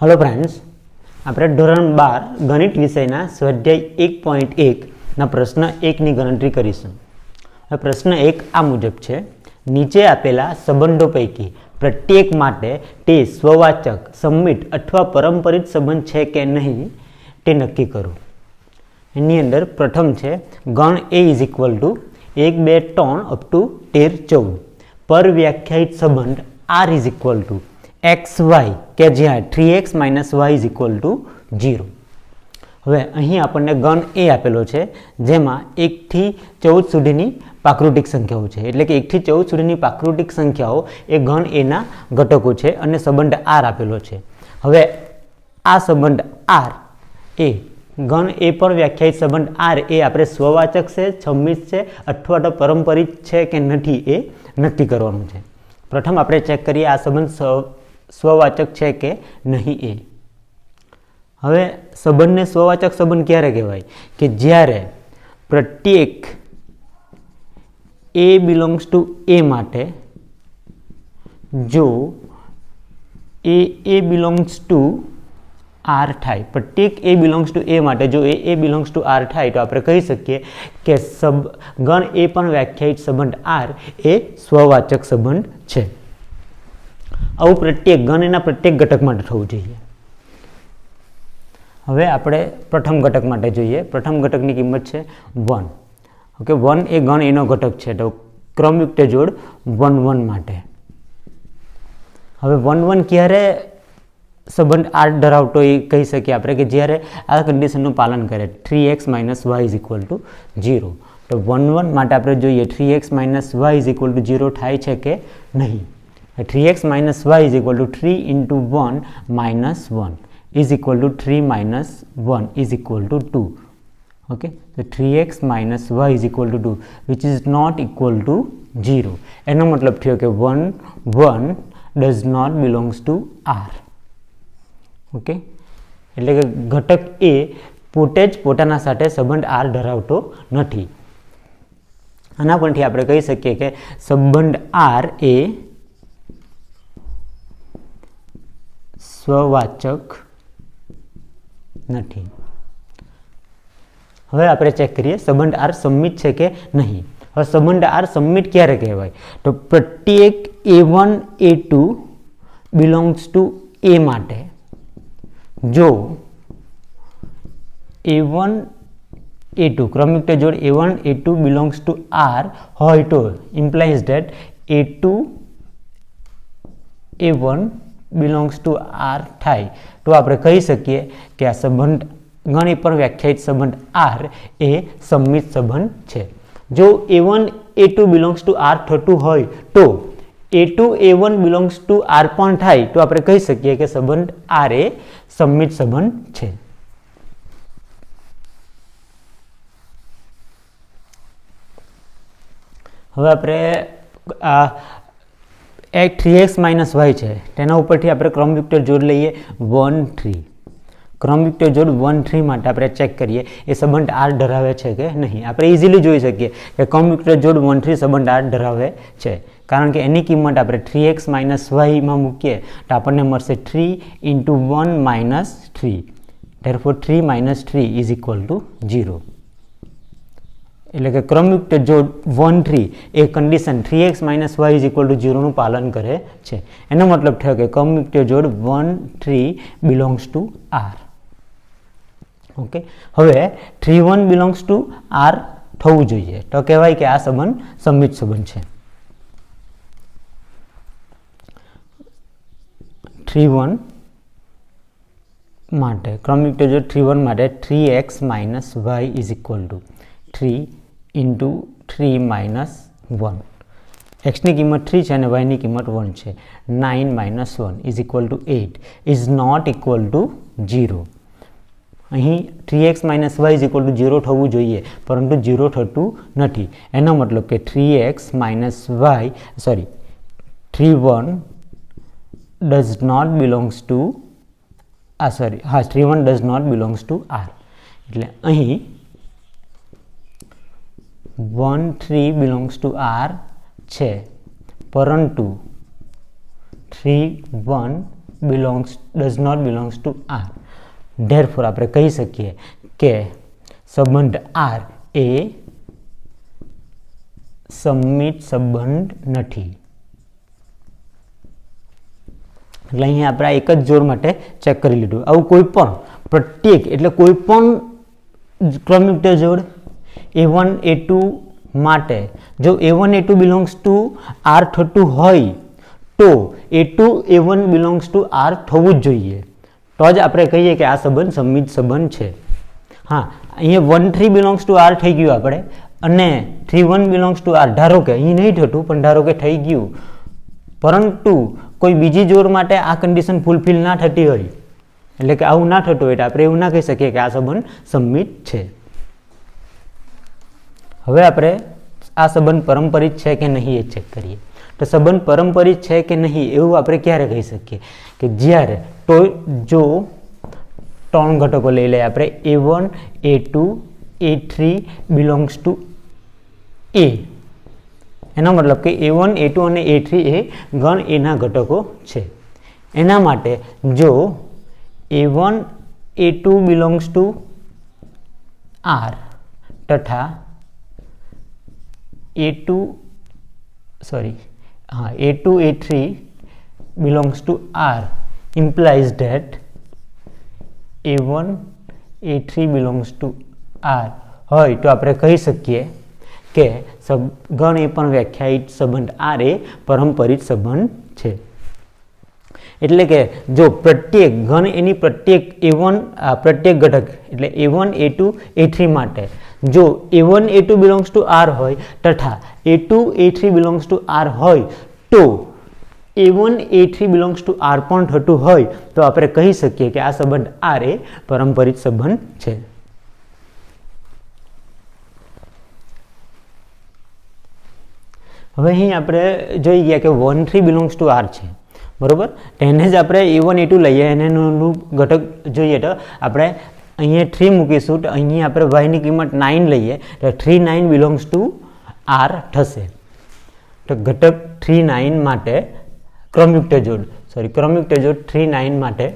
Hello friends, આપણે ધોરણ 12 ગણિત વિષયના સ્વાધ્યાય 1.1 પ્રશ્ન 1 ની ગણતરી કરીશું. હવે પ્રશ્ન 1 આ મુજબ છે: નીચે આપેલા સંબંધો પૈકી પ્રત્યેક માટે તે સ્વવાચક, સંમિત અથવા પરંપરિત સંબંધ છે કે નહીં તે નક્કી કરો. એની અંદર પ્રથમ છે ગણ A = 1, 2, 3 અપ ટુ 13, 14 પર વ્યાખ્યાયિત સંબંધ R = xy કે જ્યાં 3x - y = 0. હવે અહીં આપણને ગણ A આપેલો છે જેમાં 1 થી 14 સુધીની પ્રાકૃતિક સંખ્યાઓ છે, એટલે કે 1 થી 14 સુધીની પ્રાકૃતિક સંખ્યાઓ એ ગણ A ના ઘટકો છે અને સંબંધ R આપેલો છે. હવે આ સંબંધ R એ ગણ A પર વ્યાખ્યાયિત સંબંધ R એ આપણે સ્વવાચક છે, સંમિત છે અથવા તો પરંપરિત છે કે નથી એ નક્કી કરવાનું છે. પ્રથમ આપણે ચેક કરીએ આ સંબંધ સ્વવાચક છે કે નહીં એ. હવે સંબંધને સ્વવાચક સંબંધ ક્યારે કહેવાય કે જ્યારે પ્રત્યેક A belongs to A માટે જો A belongs to R થાય, પ્રત્યેક A belongs to A માટે જો A belongs to R થાય તો આપણે કહી શકીએ કે ગણ A પણ વ્યાખ્યાયિત સંબંધ R એ સ્વવાચક સંબંધ છે. આવું પ્રત્યેક ગણ એના પ્રત્યેક ઘટક માટે થવું જોઈએ. હવે આપણે પ્રથમ ઘટક માટે જોઈએ. પ્રથમ ઘટકની કિંમત છે 1. ઓકે, 1 એ ગણ એનો ઘટક છે તો ક્રમયુક્ત જોડ 1 1 માટે. હવે 1 1 ક્યારે સંબંધ R ધરાવતો એ કહી શકીએ આપણે કે જ્યારે આ કન્ડિશનનું પાલન કરે 3x - y = 0. તો 1 1 માટે આપણે જોઈએ 3x - y = 0 થાય છે કે નહીં. 3x - y = 3 × 1 - 1 is equal to 3 - 1 is equal to 2. Okay, so 3x - y = 2 which is not equal to 0. એનો મતલબ થયો કે 1 1 does not belongs to R. Okay, એટલે કે ઘટક A પોતે જ પોતાના સાથે સંબંધ R ધરાવતો નથી. આના પરથી આપણે કહી શકીએ કે સંબંધ R એ સ્વવાચક નથી. હવે આપણે ચેક કરીએ સંબંધ R સંમિત છે કે નહીં. હવે સંબંધ R સંમિત ક્યારે કહેવાય તો પ્રત્યેક A1 A2 belongs to A માટે જો A1 A2 ક્રમયુક્ત જોડ A1 A2 belongs to R હોય તો implies that A2 A1 belongs to R થાય તો આપણે કહી શકીએ કે આ સંબંધ ગણ A પર વ્યાખ્યાયિત સંબંધ R એ સંમિત સંબંધ છે. જો A1 A2 belongs to R થતું હોય તો A2 A1 belongs to R પણ થાય તો આપણે કહી શકીએ કે સંબંધ R એ સંમિત સંબંધ છે. હવે આપણે આ 3x - y છે તેના ઉપરથી આપણે ક્રમયુક્ત જોડ લઈએ 1 3. ક્રમયુક્ત જોડ 1 3 માટે આપણે ચેક કરીએ એ સંબંધ R ધરાવે છે કે નહીં. આપણે ઇઝીલી જોઈ શકીએ કે ક્રમયુક્ત જોડ 1 3 સંબંધ R ધરાવે છે કારણ કે એની કિંમત આપણે 3x - y માં મૂકીએ તો આપણને મળશે 3 × 1 - 3. therefore 3 - 3 is equal to 0. એટલે કે ક્રમયુક્ત જોડ 1 3 એ કન્ડિશન 3x - y = 0 નું પાલન કરે છે. એનો મતલબ થયો કે ક્રમયુક્ત જોડ 1 3 belongs to R. ઓકે, હવે 3 1 belongs to R થવું જોઈએ તો કહેવાય કે આ સંબંધ સંમિત સંબંધ છે. 3 1 માટે ક્રમયુક્ત જોડ 3 1 માટે 3x - y = 3 × 3 - 1. x ની કિંમત 3 છે અને y ની કિંમત 1 છે. 9 - 1 is equal to 8 is not equal to 0. અહીં 3x - y = 0 થવું જોઈએ પરંતુ 0 થતું નથી. એનો મતલબ કે 3 1 does not belongs to 3 1 does not belongs to R. એટલે અહીં 1 3 belongs to R છે પરંતુ 3 1 does not belongs to R. Therefore આપણે કહી શકીએ કે સંબંધ આર એ સમમિત સંબંધ નથી. એટલે અહીંયા આપણે એક જ જોડ માટે ચેક કરી લીધું. આવું કોઈ પણ પ્રત્યેક એટલે કોઈ પણ ક્રમયુક્ત જોડ A1 A2 માટે જો A1 A2 belongs to R થતું હોય તો A2 A1 belongs to R થવું જ જોઈએ, તો જ આપણે કહીએ કે આ સંબંધ સમમિત સંબંધ છે. હા, અહીંયા 1 3 બિલોંગ્સ ટુ R થઈ ગયું આપણે, અને 3 1 બિલોંગ્સ ટુ R, ધારો કે અહીં નહીં થતું પણ ધારો કે થઈ ગયું, પરંતુ કોઈ બીજી જોડ માટે આ કન્ડિશન ફૂલફિલ ના થતી હોય, એટલે કે આવું ના થતું હોય તો આપણે એવું ના કહી શકીએ કે આ સંબંધ સમમિત છે. હવે આપણે આ સંબંધ પરંપરિત છે કે નહીં એ ચેક કરીએ. તો સંબંધ પરંપરિત છે કે નહીં એવું આપણે ક્યારે કહી શકીએ કે જ્યારે તો જો 3 ઘટકો લઈ લઈએ આપણે, A1 A2 A3 belongs to A. એનો મતલબ કે A1 A2 અને A3 એ ગણ એના ઘટકો છે. એના માટે જો A1 A2 belongs to R તથા A2 A3 belongs to R implies that A1 A3 belongs to R હોય તો આપણે કહી શકીએ કે ગણ એ પણ વ્યાખ્યાયિત સંબંધ R એ પરંપરિત સંબંધ છે. એટલે કે જો પ્રત્યેક ગણ એની પ્રત્યેક પ્રત્યેક ઘટક એટલે A1 A2 A3 માટે જો A1 A2 belongs to R હોય તથા A2 A3 belongs to R હોય તો A1 A3 belongs to R પણ થતું હોય તો આપણે કહી શકીએ કે આ સંબંધ R એ પરંપરિત સંબંધ છે. હવે અહીં આપણે જોઈ ગયા કે 1 3 belongs to R છે, બરોબર. એને જ આપણે A1 A2 લઈએ, એનું ઘટક જોઈએ તો આપણે અહીંયા 3 મૂકીશું તો અહીંયા આપણે y ની કિંમત 9 લઈએ તો 3 9 બિલોંગ્સ ટુ R થશે. તો ઘટક 3 9 માટે ક્રમયુક્ત જોડ 3 9 માટે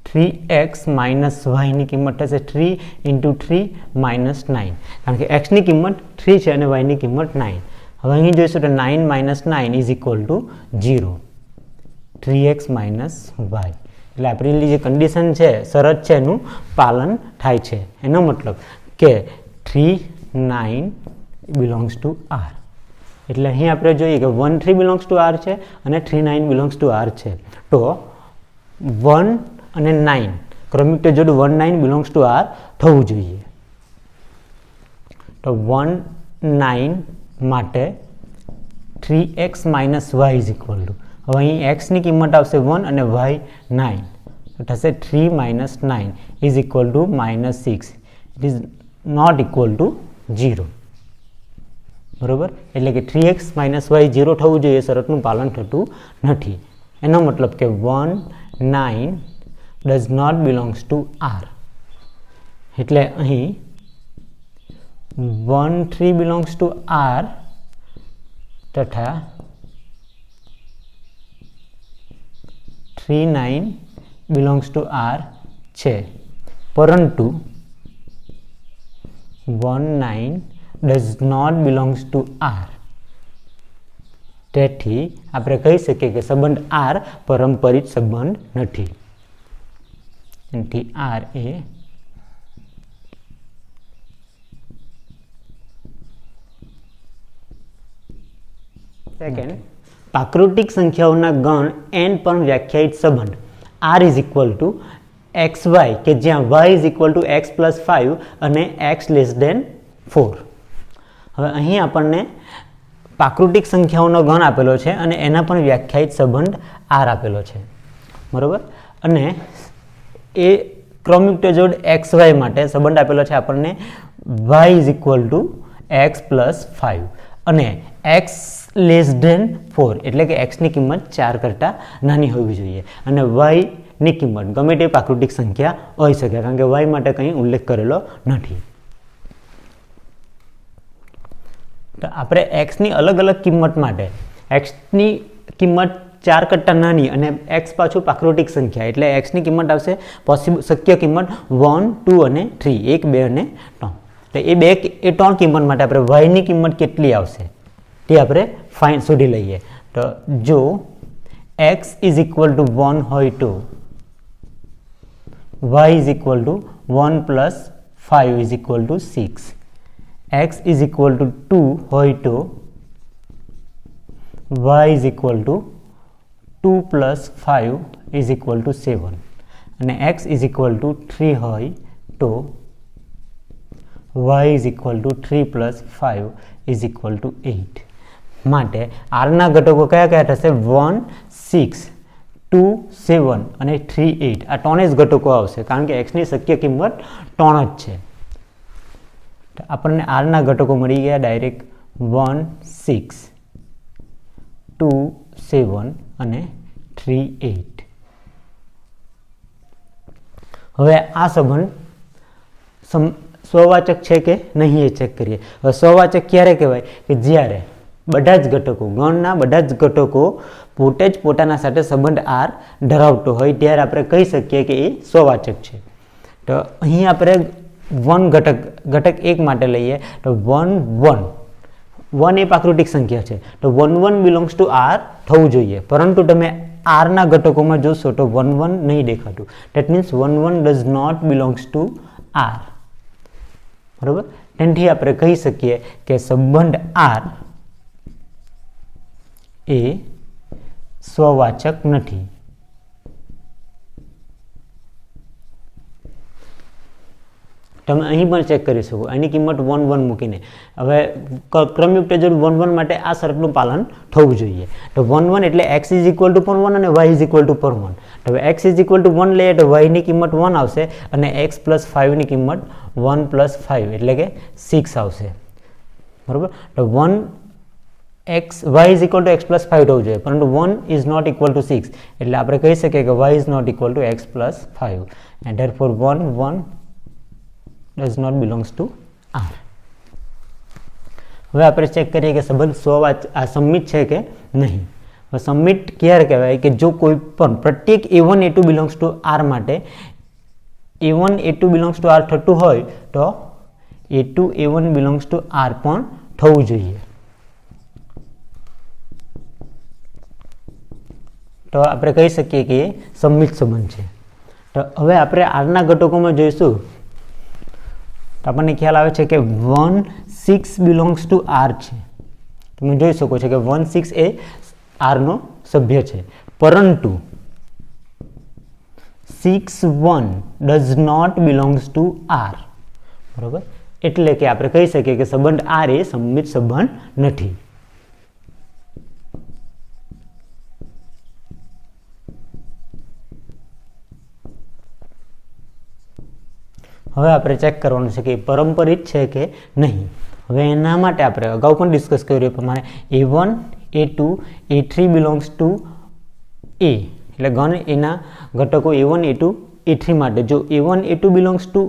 3x માઇનસ y ની કિંમત થશે 3 × 3 માઇનસ 9, કારણ કે x ની કિંમત 3 છે અને y ની કિંમત 9. હવે અહીં જોઈશું તો 9 minus 9 is equal to 0, 3x minus y. એટલે આપણી જે કન્ડિશન છે, શરત છે, એનું પાલન થાય છે. એનો મતલબ કે 3 9 બિલોંગ્સ ટુ R. એટલે અહીં આપણે જોઈએ કે 1 3 બિલોંગ્સ ટુ R છે અને 3 9 બિલોંગ્સ ટુ R છે. તો 1 અને 9 ક્રમયુક્ત જોડ 1 9 બિલોંગ્સ ટુ R થવું જોઈએ. તો 1 9 માટે 3x minus y is equal two, હવે અહીં x ની કિંમત આવશે 1 અને y 9, તો થશે 3 minus 9 is equal to minus 6. It is not equal to 0, બરોબર. એટલે કે 3x માઇનસ y 0 થવું જોઈએ, શરતનું પાલન થતું નથી. એનો મતલબ કે 1 9 does not belongs to R. એટલે અહીં 1 3 બિલોંગ્સ ટુ R તથા 3 9 બિલોંગ્સ ટુ R છે, પરંતુ 1 9 does not belongs to R. તેથી આપણે કહી શકીએ કે સંબંધ R પરંપરિત સંબંધ નથી. એથી R એ સેકન્ડ પ્રાકૃતિક સંખ્યાઓના ગણ n પર વ્યાખ્યાયિત સંબંધ R is equal two xy કે જ્યાં y is equal to x plus 5 અને x લેસ દેન 4. હવે અહીં આપણને પ્રાકૃતિક સંખ્યાઓનો ગણ આપેલો છે અને એના પણ વ્યાખ્યાયિત સંબંધ R આપેલો છે, બરોબર. અને એ ક્રમયુક્ત જોડ xy માટે સંબંધ આપેલો છે આપણને y is equal to x plus 5 અને x લેસ ધેન 4, એટલે કે x ની કિંમત 4 કરતાં નાની હોવી જોઈએ અને y ની કિંમત ગમે તે પ્રાકૃતિક સંખ્યા હોઈ શકે, કારણ કે y માટે કંઈ ઉલ્લેખ કરેલો નથી. તો આપણે x ની અલગ અલગ કિંમત માટે x ની કિંમત 4 કરતા નાની અને x પાછું પ્રાકૃતિક સંખ્યા એટલે x ની કિંમત આવશે શક્ય કિંમત 1, 2 અને 3, 1, 2 અને 3. તો એ 3 કિંમત માટે આપણે y ની કિંમત કેટલી આવશે તે આપણે શોધી લઈએ. તો જો x ઇઝ ઇક્વલ ટુ 1 હોય તો y is equal two 1 plus 5 is equal two 6. x is equal two 2 હોય તો y is equal two 2 plus 5 is equal two 7 અને x ઇઝ ઇક્વલ ટુ 3 હોય તો y is equal two 3 plus 5 is equal two 8. માટે આરના ઘટકો કયા કયા થશે? 1, 6, 2, 7 અને 3, 8. આ 3 જ ઘટકો આવશે કારણ કે x ની શક્ય કિંમત 3 જ છે. આપણને આરના ઘટકો મળી ગયા ડાયરેક્ટ 1, 6, 2, 7 અને 3, 8. હવે આ સંબંધ સ્વવાચક છે કે નહીં એ ચેક કરીએ. હવે સ્વવાચક ક્યારે કહેવાય કે જ્યારે બધા જ ઘટકો ગણના બધા જ ઘટકો પોતે જ પોતાના સાથે સંબંધ r ધરાવતો હોય ત્યારે આપણે કહી શકીએ કે એ સ્વવાચક છે. તો અહીં આપણે ઘટક 1 માટે લઈએ તો 1, 1 એ પ્રાકૃતિક સંખ્યા છે તો 1, 1 બિલોંગ્સ ટુ r થવું જોઈએ, પરંતુ તમે r ના ઘટકોમાં જોશો તો 1, 1 નહીં દેખાતું. That means 1, 1 does not belongs to r. બરોબર, તેથી આપણે કહી શકીએ કે સંબંધ r એ સ્વવાચક નથી. તમે અહીં પણ ચેક કરી શકો, એની કિંમત 1, 1 મૂકીને. હવે ક્રમયુક્ત જોડ 1, 1 માટે આ શરતનું પાલન થવું જોઈએ. તો 1, 1 એટલે x ઇઝ ઇક્વલ ટુ 1 અને y ઇઝ ઇક્વલ ટુ 1. હવે x ઇઝ ઇક્વલ ટુ 1 લઈએ તો y ની કિંમત 1 આવશે અને x પ્લસ 5 ની કિંમત 1 પ્લસ 5 એટલે કે 6 આવશે. બરોબર, તો y is equal to x plus 5 થવું જોઈએ, પરંતુ 1 ઇઝ નોટ ઇક્વલ ટુ 6 એટલે આપણે કહી શકીએ કે y is not equal to x plus 5 and therefore 1, 1 does not belongs to r. હવે આપણે ચેક કરીએ કે સંબંધ સંમિત છે કે નહીં. હવે સંમિત ક્યારે કહેવાય કે જો કોઈ પણ પ્રત્યેક a1, a2 belongs to r માટે a1, a2 belongs to r થતું હોય તો a2, a1 belongs to r પણ થવું જોઈએ. તો આપણે કહી શકીએ કે એ સંમિત સંબંધ છે. તો હવે આપણે r ના ઘટકોમાં જોઈશું તો આપણને ખ્યાલ આવે છે કે 1, 6 બિલોંગ્સ ટુ r છે. તમે જોઈ શકો છો કે 1, 6 એ r નો સભ્ય છે, પરંતુ 6, 1 does not belongs to r. બરોબર, એટલે કે આપણે કહી શકીએ કે સંબંધ r એ સંમિત સંબંધ નથી. હવે આપણે ચેક કરવાનું છે કે પરંપરિત છે કે નહીં. હવે એના માટે આપણે અગાઉ પણ ડિસ્કસ કર્યું એ પ્રમાણે a1, a2, a3 belongs to a એટલે ગણ એના ઘટકો a1, a2, a3 માટે જો a1, a2 belongs to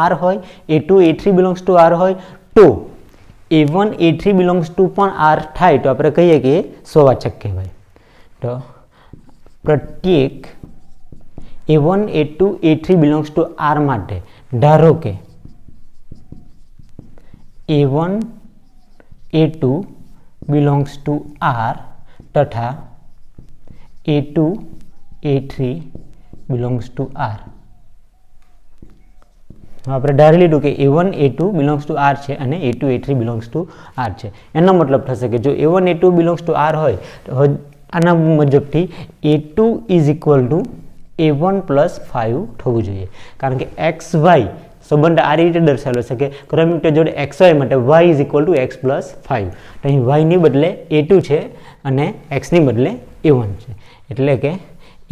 r હોય, a2, a3 belongs to r હોય તો a1, a3 બિલોંગ્સ ટુ પણ r થાય તો આપણે કહીએ કે એ સ્વવાચક કહેવાય. તો પ્રત્યેક a1, a2, a3 belongs to r માટે ધારો કે a1, a2 belongs to r તથા a2, a3 belongs to r. આપણે ધારી લીધું કે a1, a2 belongs to r છે અને a2, a3 belongs to r છે. એનો મતલબ થશે કે જો a1, a2 belongs to r હોય તો આના મુજબથી a2 is equal to a1 plus 5 થવું જોઈએ, કારણ કે એક્સ વાય સંબંધ આ રીતે દર્શાવેલો છે કે ક્રમયુક્ત જોડે એક્સ વાય માટે y is equal to x plus 5. તો અહીં y ની બદલે a2 છે અને x ની બદલે a1 છે, એટલે કે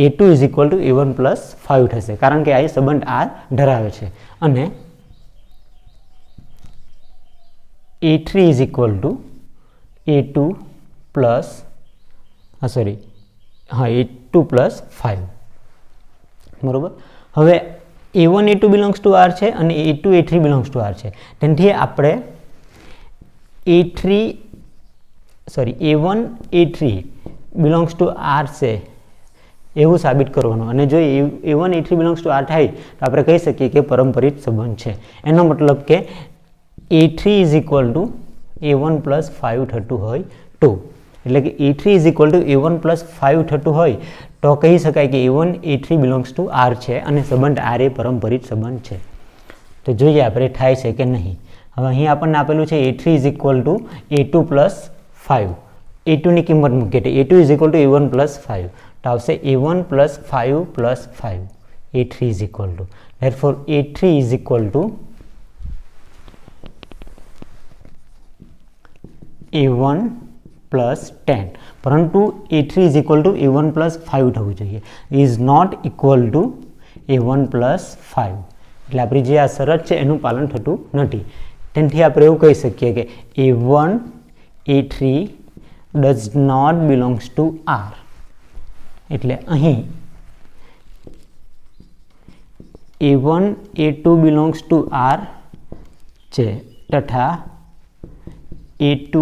a2 is equal to a1 plus 5 થશે, કારણ કે આ સંબંધ r ધરાવે છે. અને a3 is equal two a2 plus a2 plus 5. બરોબર, હવે a1, a2 belongs to r છે અને a2, a3 belongs to r છે. તેથી આપણે a1, a3 belongs to R છે એવું સાબિત કરવાનું, અને જો A1 A3 belongs to R થાય તો આપણે કહી શકીએ કે પરંપરિત સંબંધ છે. એનો મતલબ કે A3 is equal to A1 plus 5 થતું હોય તો, એટલે કે A3 is equal to A1 plus 5 થતું હોય તો કહી શકાય કે A1 A3 belongs to R છે અને સંબંધ આર એ પરંપરિત સંબંધ છે. તો જોઈએ આપણે થાય છે કે નહીં. હવે અહીં આપણને આપેલું છે A3 is equal two A2 plus 5. A2 ની કિંમત મૂકીએ તો A2 is equal to A1 plus 5 તો આવશે A1 plus 5 plus 5. A3 is equal two, therefore A3 is equal to A1 plus 10, પરંતુ A3 is equal to A1 plus 5 થવું જોઈએ, is not equal to A1 plus 5. એટલે આપણી જે આ શરત છે એનું પાલન થતું નથી. તેથી આપણે એવું કહી શકીએ કે A1 A3 does not belongs to R. એટલે અહીં A1 A2 belongs to R છે તથા A2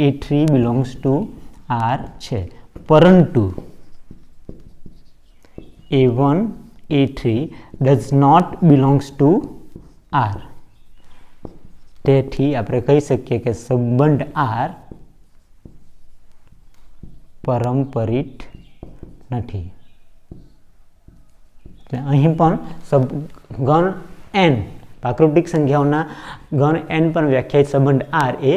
A3 belongs to R છે, પરંતુ A1 A3 does not belongs to R. તેથી આપણે કહી શકીએ કે સંબંધ R પરંપરિત નથી. અહીં પણ ગણ n પ્રાકૃતિક સંખ્યાઓના ગણ n પણ વ્યાખ્યાયિત સંબંધ R એ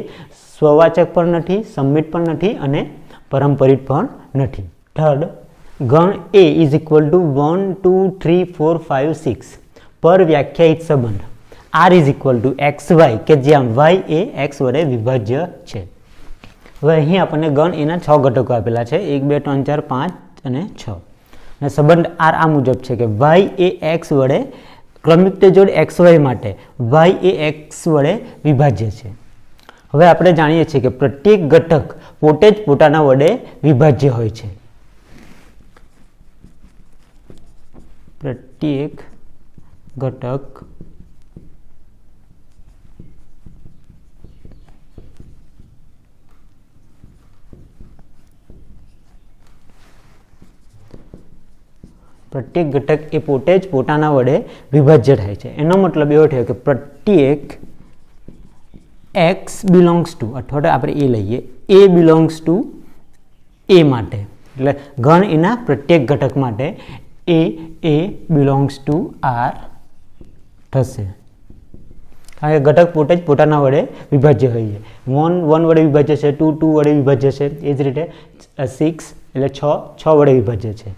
સ્વવાચક પણ નથી, સંમિત પણ નથી અને પરંપરિત પણ નથી. થર્ડ, ગણ A ઇઝ ઇક્વલ ટુ 1 2 3 4 5 6 પર વ્યાખ્યાયિત સંબંધ R is equal two XY કે જ્યાં Y એ X વડે વિભાજ્ય છે. હવે અહીં આપણને ગણ એના 6 ઘટકો આપેલા છે, 1 2 3 4 5 અને 6, અને સંબંધ R આ મુજબ છે કે Y એ X વડે ક્રમિક જોડ XY માટે Y એ X વડે વિભાજ્ય છે. હવે આપણે જાણીએ છીએ કે પ્રત્યેક ઘટક પોતે જ પોતાના વડે વિભાજ્ય હોય છે. પ્રત્યેક ઘટક એ પોતે જ પોતાના વડે વિભાજ્ય થાય છે. એનો મતલબ એવો થયો કે પ્રત્યેક x બિલોંગ્સ ટુ, અથવા તો આપણે એ લઈએ A બિલોંગ્સ ટુ A માટે, એટલે ગણ એના પ્રત્યેક ઘટક માટે A બિલોંગ્સ ટુ R થશે. કારણ કે ઘટક પોતે જ પોતાના વડે વિભાજ્ય હોય છે. 1 1 વડે વિભાજ્ય છે, 2 2 વડે વિભાજ્ય છે, એ જ રીતે 6 એટલે 6 વડે વિભાજ્ય છે.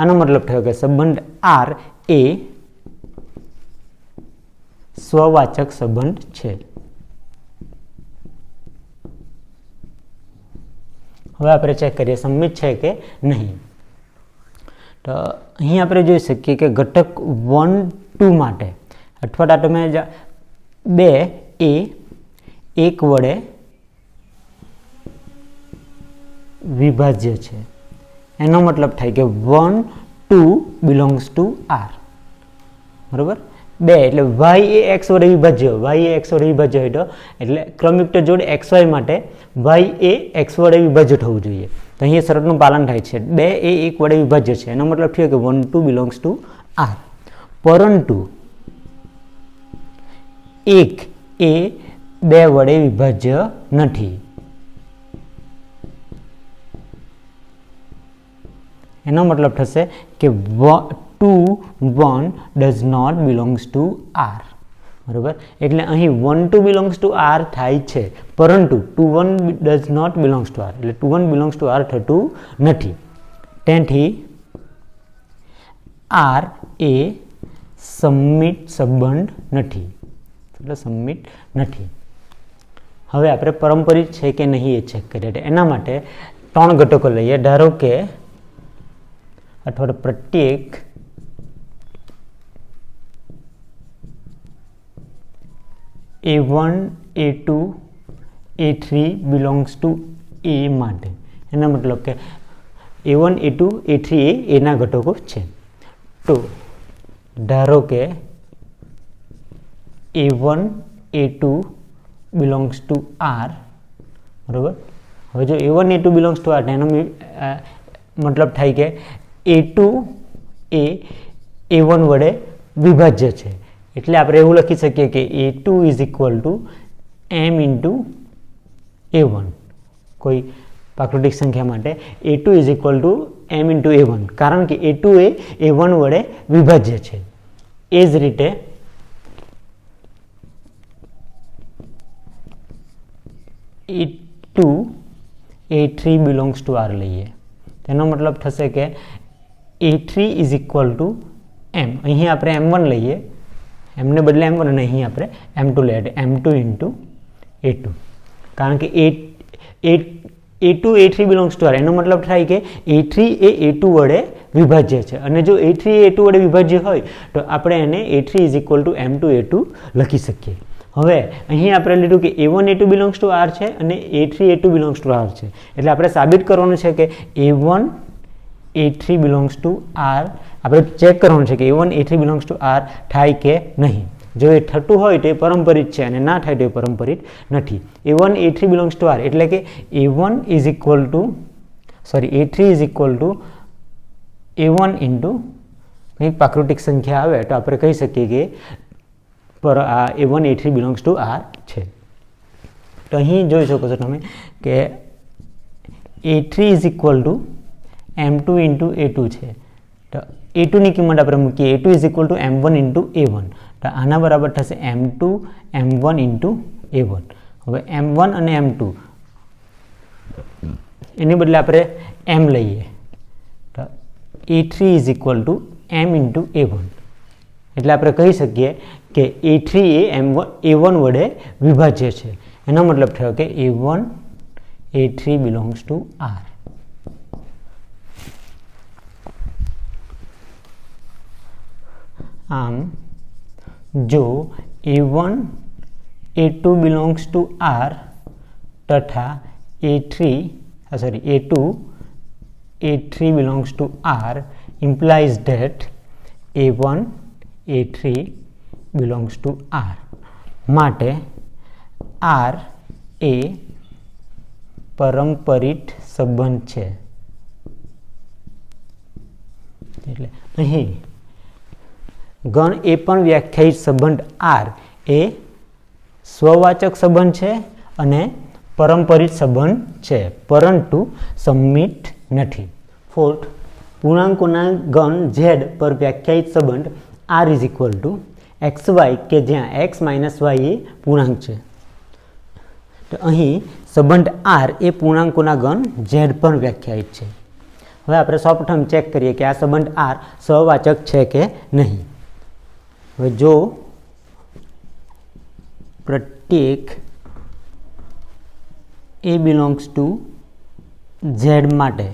આનો મતલબ થયો કે સંબંધ R એ સ્વવાચક સંબંધ છે. હવે આપણે ચેક કરીએ સંમિત છે કે નહીં. તો અહીં આપણે જોઈ શકીએ કે ઘટક 1 2 માટે અથવા તો તમે 2 એ 1 વડે વિભાજ્ય છે. એનો મતલબ થાય કે 1 2 બિલોંગ્સ ટુ R, બરોબર. 2 એટલે Y એ X વડે વિભાજ્ય, Y એ X વડે વિભાજ્ય હોય તો એટલે ક્રમિક જોડ XY માટે Y એ X વડે વિભાજ્ય થવું જોઈએ. તો અહીં શરતનું પાલન થાય છે. 2 એ 1 વડે વિભાજ્ય છે, એનો મતલબ થયો કે 1 2 બિલોંગ્સ ટુ R, પરંતુ 1 એ 2 વડે વિભાજ્ય નથી. એનો મતલબ થશે કે 2 1 does not belongs to R, બરોબર. એટલે અહીં 1 2 belongs to R થાય છે, પરંતુ 2 1 does not belongs to R, એટલે 2 1 belongs to R થતું નથી. તેથી R એ સંમિત સંબંધ નથી, એટલે સંમિત નથી. હવે આપણે પરંપરિત છે કે નહીં એ ચેક કરીએ. એના માટે 3 ઘટકો લઈએ. ધારો કે અથવા તો પ્રત્યેક A1 A2 A3 belongs to A માટે, એના મતલબ કે A1 A2 A3 એ એના ઘટકો છે. તો ધારો કે A1 A2 belongs to R, બરોબર, હવે જો A1 A2 belongs to R, એનો મતલબ થાય કે A2 એ A1 વડે વિભાજ્ય છે. એટલે આપણે એવું લખી શકીએ કે A2 is equal two M into A1. કોઈ પ્રાકૃતિક સંખ્યા માટે A2 is equal two M into A1, કારણ કે A2 એ A1 વડે વિભાજ્ય છે. એ જ રીતે A2 A3 belongs to R લઈએ, તેનો મતલબ થશે કે A3 is equal two M. અહીં આપણે M1 લઈએ, એમને બદલે M1, અને અહીં આપણે M2 લઈએ, M2 ઇન્ટુ A2, કારણ કે A2 A3 belongs to R, એનો મતલબ થાય કે A3 એ A2 વડે વિભાજ્ય છે, અને જો A3 એ A2 વડે વિભાજ્ય હોય તો આપણે એને A3 is equal two M2 A2 લખી શકીએ. હવે અહીં આપણે લીધું કે A1 A2 belongs to R છે અને A3 A2 belongs to R છે, એટલે આપણે સાબિત કરવાનું છે કે A1 A3 belongs to R. આપણે ચેક કરવાનું છે કે A1 A3 belongs to R થાય કે નહીં. જો એ થતું હોય તો એ પરંપરિત છે, અને ના થાય તો એ પરંપરિત નથી. A1 A3 belongs to R એટલે કે A1 is equal two A3 is equal to A1 into કંઈક પ્રાકૃતિક સંખ્યા આવે તો આપણે કહી શકીએ કે આ A1 A3 belongs to R છે. તો અહીં જોઈ શકો છો તમે કે A3 is equal two M2 into A2 છે. તો A2 ની કિંમત આપણે મૂકીએ, A2 is equal two M1 into A1, તો આના બરાબર થશે M2 M1 ઇન્ટુ A1. હવે M1 અને M2 એની બદલે આપણે M લઈએ, તો A3 is equal two M into A1. એટલે આપણે કહી શકીએ કે A3 એ A1 વડે વિભાજ્ય છે. એનો મતલબ થયો કે A1 A3 belongs to R. આમ જો A1 A2 belongs to R તથા A2 A3 belongs to R implies that A1 A3 belongs to R. માટે આર એ પરંપરિત સંબંધ છે. એટલે અહીં ગણ એ પણ વ્યાખ્યાયિત સંબંધ આર એ સ્વવાચક સંબંધ છે અને પરંપરિત સંબંધ છે, પરંતુ સમમિત નથી. ફોર્થ, પૂર્ણાંકોના ગણ Z પર વ્યાખ્યાયિત સંબંધ R is equal two XY, કે જ્યાં X માઇનસ Y એ પૂર્ણાંક છે. તો અહીં સંબંધ R એ પૂર્ણાંકોના ગણ Z પર વ્યાખ્યાયિત છે. હવે આપણે સૌપ્રથમ ચેક કરીએ કે આ સંબંધ R સહવાચક છે કે નહીં. હવે જો પ્રત્યેક A બિલોંગ્સ ટુ Z માટે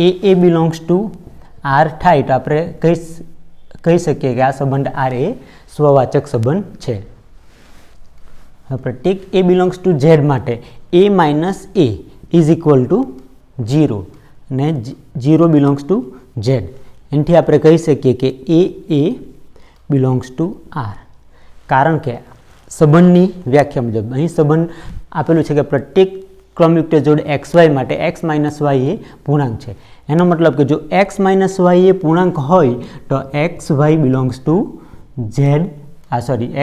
A બિલોંગ્સ ટુ R થાય તો આપણે કહી શકીએ કે આ સંબંધ R એ સ્વવાચક સંબંધ છે. પ્રત્યેક A બિલોંગ્સ ટુ Z માટે A minus A is equal to 0 ને 0 બિલોંગ્સ ટુ Z. એનાથી આપણે કહી શકીએ કે A બિલોંગ્સ ટુ R, કારણ કે સંબંધની વ્યાખ્યા મુજબ અહીં સંબંધ આપેલું છે કે પ્રત્યેક ક્રમયુક્ત જોડ XY માટે X માઇનસ Y એ પૂર્ણાંક છે. એનો મતલબ કે જો X માઇનસ Y એ પૂર્ણાંક હોય તો XY belongs to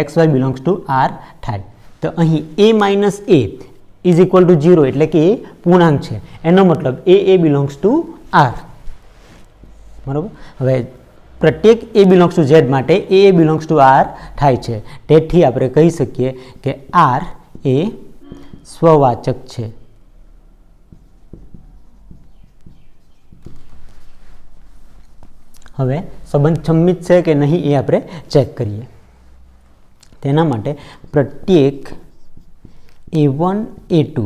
XY belongs to R થાય. તો અહીં A minus A is equal to 0 એટલે કે એ પૂર્ણાંક છે. એનો મતલબ A બિલોંગ્સ ટુ R. બરાબર. હવે પ્રત્યેક A બિલોંગ્સ ટુ Z માટે A બિલોંગ્સ ટુ R થાય છે. તેથી આપણે કહી શકીએ કે R એ સ્વવાચક છે. હવે સંબંધ સંમિત છે કે નહીં એ આપણે ચેક કરીએ. તેના માટે પ્રત્યેક A1 A2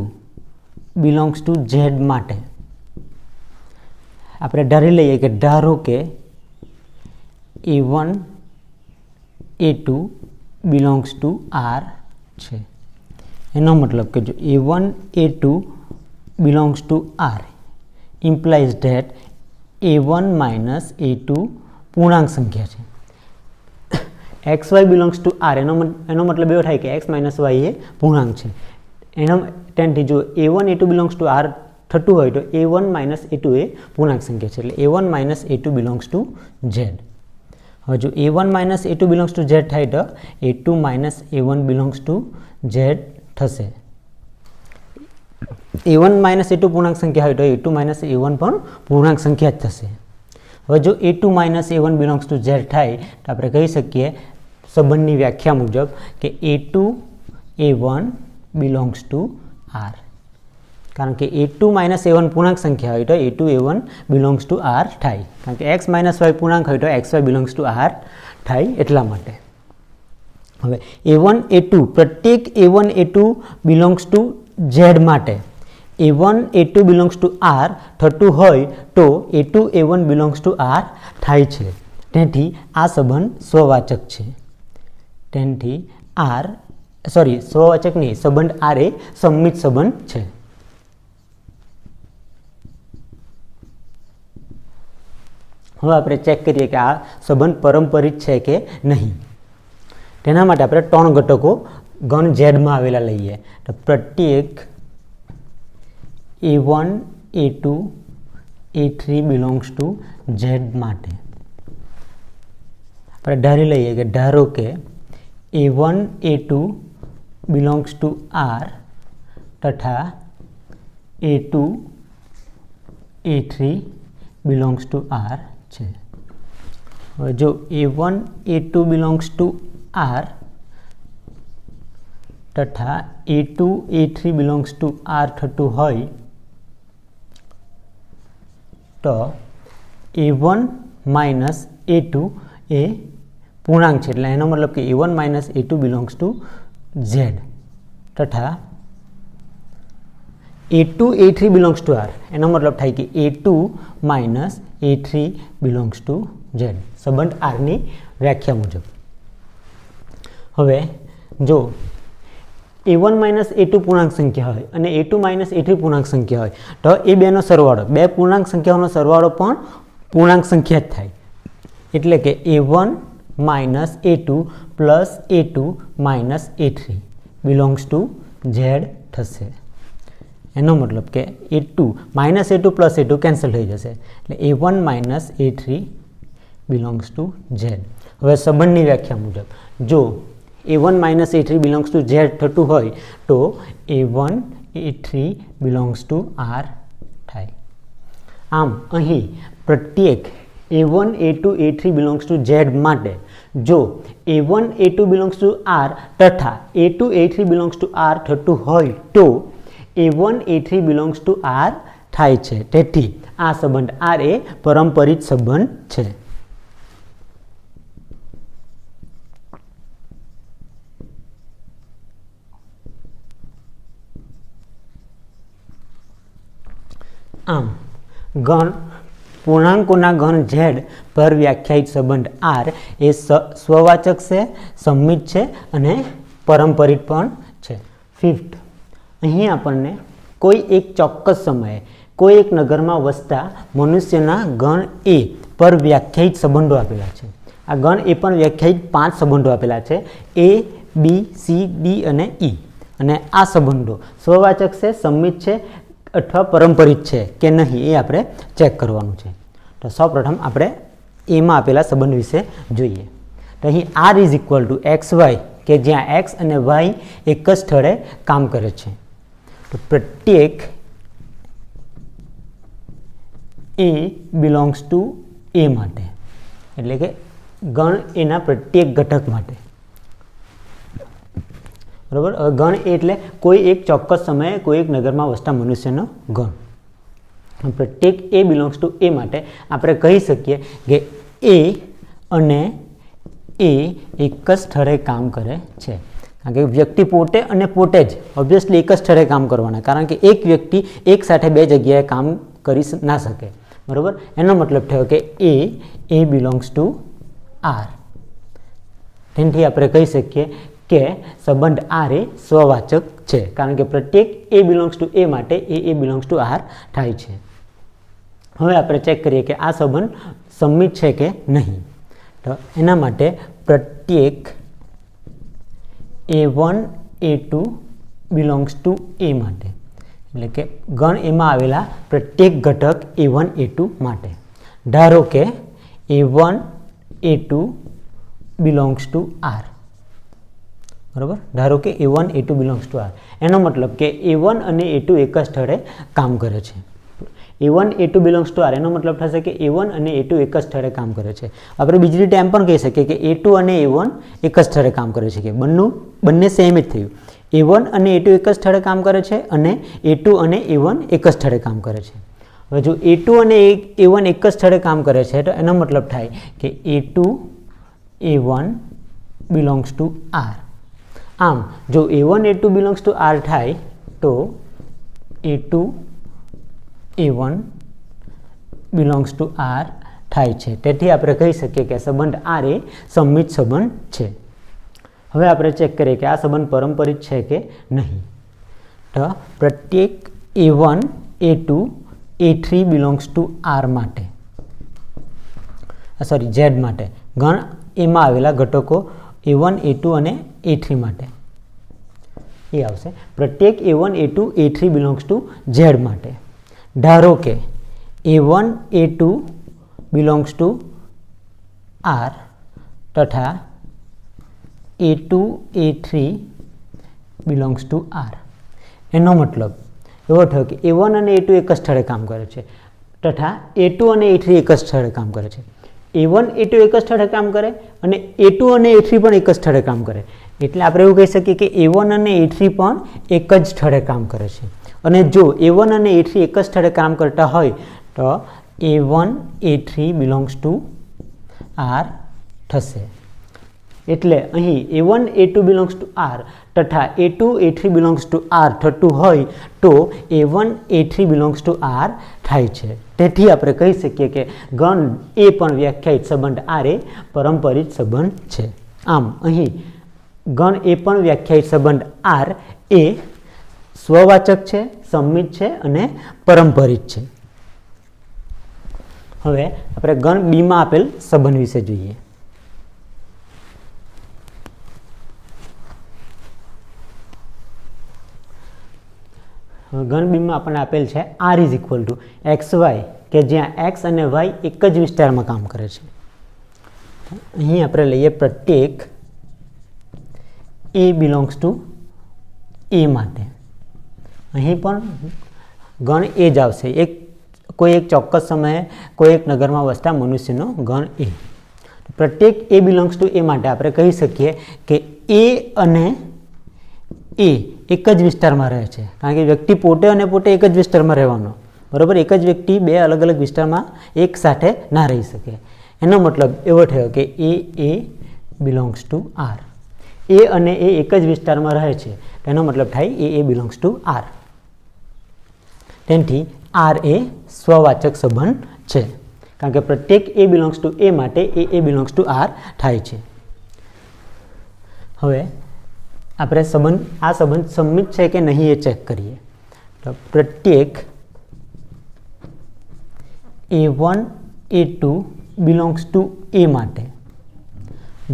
belongs to Z માટે આપણે ધારી લઈએ કે ધારો કે A1 A2 belongs to R છે. એનો મતલબ કે જો A1 A2 belongs to R implies that A1 minus A2 પૂર્ણાંક સંખ્યા છે. XY બિલોંગ્સ ટુ R એનો મતલબ એવો થાય કે X માઇનસ Y એ પૂર્ણાંક છે. એના ટેનથી જો A1 A2 belongs to R થતું હોય તો A1 માઇનસ A2 એ પૂર્ણાંક સંખ્યા છે, એટલે A1 minus A2 belongs to Z. હવે જો A1 minus A2 belongs to Z થાય તો A2 minus A1 belongs to Z થશે. A1 માઇનસ A2 પૂર્ણાંક સંખ્યા હોય તો A2 માઇનસ A1 પણ પૂર્ણાંક સંખ્યા જ થશે. હવે જો A2 minus A1 belongs to Z થાય તો આપણે કહી શકીએ સંબંધની વ્યાખ્યા મુજબ કે A2 A1 belongs to R, કારણ કે A2 માઇનસ A1 પૂર્ણાંક સંખ્યા હોય તો A2 A1 belongs to R થાય, કારણ કે x માઇનસ y પૂર્ણાંક હોય તો xy બિલોંગ્સ ટુ R થાય એટલા માટે. હવે A1 A2 પ્રત્યેક A1 A2 belongs to Z માટે A1 A2 belongs to R થતું હોય તો A2 A1 belongs to R થાય છે. તેથી આ સંબંધ સ્વવાચક છે. તેથી સ્વવાચક નહીં, સંબંધ R એ સંમિત સંબંધ છે. હવે આપણે ચેક કરીએ કે આ સંબંધ પરંપરિત છે કે નહીં. તેના માટે આપણે 3 ઘટકો ઘન ઝેડમાં આવેલા લઈએ તો પ્રત્યેક A1 A2 A3 belongs two Z માટે આપણે ધારી લઈએ કે ધારો કે A1 A2 belongs to R તથા A2 A3 belongs to R છે. હવે જો A1 A2 belongs to R તથા A2 A3 belongs to R થતું હોય તો A1 માઇનસ A2 એ પૂર્ણાંક છે, એટલે એનો મતલબ કે A1 minus A2 belongs to Z તથા A2 A3 belongs to R, એનો મતલબ થાય કે A2 minus A3 belongs two Z, સંબંધ Rની વ્યાખ્યા મુજબ. હવે જો A1 માઇનસ A2 પૂર્ણાંક સંખ્યા હોય અને A2 માઇનસ A3 પૂર્ણાંક સંખ્યા હોય તો એ બેનો સરવાળો, બે પૂર્ણાંક સંખ્યાઓનો સરવાળો પણ પૂર્ણાંક સંખ્યા જ થાય, એટલે કે A1 minus A2 plus A2 minus A3 belongs two Z થશે. એનો મતલબ કે A2 minus A2 plus A2 cancel થઈ જશે, એટલે A1 minus A3 belongs two Z. હવે સંબંધની વ્યાખ્યા મુજબ જો A1 minus A3 belongs two Z થતું હોય તો A1 A3 belongs to R થાય. આમ અહીં પ્રત્યેક A1 A2 A3 belongs two Z માટે જો A1 A2 belongs to R તથા A2 A3 belongs to R થતું હોય તો A1 A3 belongs to R થાય છે. તેથી આ સંબંધ R એ પરંપરિત સંબંધ છે. આમ પૂર્ણાંકોના ઘન Z પર વ્યાખ્યાયિત સંબંધ R એ સ્વવાચક છે, સંમિત છે અને પરંપરિત પણ છે. 5th, અહીં આપણને કોઈ એક ચોક્કસ સમયે કોઈ એક નગરમાં વસતા મનુષ્યના ગણ A પર વ્યાખ્યાયિત સંબંધો આપેલા છે. આ ગણ A પર વ્યાખ્યાયિત 5 સંબંધો આપેલા છે, A, B, C, D અને E. અને આ સંબંધો સ્વવાચક છે, સંમિત છે અથવા પરંપરિત છે કે નહીં એ આપણે ચેક કરવાનું છે. તો સૌપ્રથમ આપણે એમાં આપેલા સંબંધ વિશે જોઈએ. તો અહીં R is equal two XY કે જ્યાં X અને Y એક જ સ્થળે કામ કરે છે. તો પ્રત્યેક A બિલોંગ્સ ટુ A માટે, એટલે કે ગણ એના પ્રત્યેક ઘટક માટે, બરાબર. ગણ એટલે કોઈ એક ચોક્કસ સમયે કોઈ એક નગરમાં વસતા મનુષ્યનો ગણ. પ્રત્યેક A બિલોંગ્સ ટુ A માટે આપણે કહી શકીએ કે A અને A એક જ સ્થળે કામ કરે છે, કારણ કે વ્યક્તિ પોતે અને પોતે જ ઓબ્વિયસલી એક જ સ્થળે કામ કરવાના, કારણ કે એક વ્યક્તિ એક સાથે બે જગ્યાએ કામ કરી ના શકે, બરાબર. એનો મતલબ થયો કે A બિલોંગ્સ ટુ R. તેનાથી આપણે કહી શકીએ કે સંબંધ R એ સ્વવાચક છે, કારણ કે પ્રત્યેક A બિલોંગ્સ ટુ A માટે A બિલોંગ્સ ટુ R થાય છે. હવે આપણે ચેક કરીએ કે આ સંબંધ સંમિત છે કે નહીં. તો એના માટે પ્રત્યેક A1 A2 બિલોંગ્સ ટુ એ માટે, એટલે કે ગણ એમાં આવેલા પ્રત્યેક ઘટક A1 A2 માટે. ધારો કે A1 A2 belongs to R, બરાબર. ધારો કે A1 A2 belongs to R, એનો મતલબ કે A1 અને A2 એક જ સ્થળે કામ કરે છે. A1 A2 belongs to R એનો મતલબ થશે કે A1 અને A2 એક જ સ્થળે કામ કરે છે. આપણે બીજી રીતે એમ પણ કહી શકીએ કે A2 અને A1 એક જ સ્થળે કામ કરે છે, કે બંને સેમ જ થયું. A1 અને A2 એક જ સ્થળે કામ કરે છે અને A2 અને A1 એક જ સ્થળે કામ કરે છે. હવે જો A2 અને A1 એક જ સ્થળે કામ કરે છે તો એનો મતલબ થાય કે A2 A1 belongs to R. આમ જો A1 A2 belongs to R થાય તો A2 A1 belongs to R થાય છે. તેથી આપણે કહી શકીએ કે સંબંધ R એ સમમિત સંબંધ છે. હવે આપણે ચેક કરીએ કે આ સંબંધ પારંપરિક છે કે નહીં. તો પ્રત્યેક A1 A2 A3 belongs to R માટે, Z માટે, ગણ એમાં આવેલા ઘટકો A1 A2 અને A3 માટે એ આવશે. પ્રત્યેક A1 A2 A3 belongs two Z માટે. ધારો કે A1 A2 belongs to R તથા A2 A3 belongs to R. એનો મતલબ એવો થયો કે A1 અને A2 એક જ સ્થળે કામ કરે છે તથા A2 અને A3 એક જ સ્થળે કામ કરે છે. A1 A2 એક જ સ્થળે કામ કરે અને A2 અને A3 પણ એક જ સ્થળે કામ કરે. એટલે આપણે એવું કહી શકીએ કે A1 અને A3 પણ એક જ સ્થળે કામ કરે છે. અને જો A1 અને A3 એક જ સ્થળે કામ કરતા હોય તો A1 A3 belongs to R થશે. એટલે અહીં A1 A2 belongs to R તથા A2 A3 belongs to R થતું હોય તો A1 A3 belongs to R થાય છે. તેથી આપણે કહી શકીએ કે ગણ એ પણ વ્યાખ્યાયિત સંબંધ R એ પારંપરિક સંબંધ છે. આમ અહીં ગણ એ પણ વ્યાખ્યાયિત સંબંધ R એ સ્વવાચક છે, સમમિત છે અને પારંપરિક છે. હવે આપણે ગણ બીમાં આપેલ સંબંધ વિશે જોઈએ. ગણ બીમાં આપણને આપેલ છે R is equal two XY, કે જ્યાં X અને Y એક જ વિસ્તારમાં કામ કરે છે. અહીં આપણે લઈએ પ્રત્યેક A બિલોંગ્સ ટુ A માટે. અહીં પણ ગણ એ જ આવશે. કોઈ એક ચોક્કસ સમયે કોઈ એક નગરમાં વસતા મનુષ્યનો ગણ એ. પ્રત્યેક A બિલોંગ્સ ટુ A માટે આપણે કહી શકીએ કે A અને A એક જ વિસ્તારમાં રહે છે. કારણ કે વ્યક્તિ પોતે અને પોતે એક જ વિસ્તારમાં રહેવાનો, બરાબર. એક જ વ્યક્તિ બે અલગ અલગ વિસ્તારમાં એક સાથે ના રહી શકે. એનો મતલબ એવો થયો કે A belongs to R. A અને A એક જ વિસ્તારમાં રહે છે, એનો મતલબ થાય A બિલોંગ્સ ટુ R. તેથી R એ સ્વવાચક સંબંધ છે, કારણ કે પ્રત્યેક A બિલોંગ્સ ટુ A માટે A બિલોંગ્સ ટુ R થાય છે. હવે આપણે આ સંબંધ સમમિત છે કે નહીં એ ચેક કરીએ. તો પ્રત્યેક A1 A2 belongs to A માટે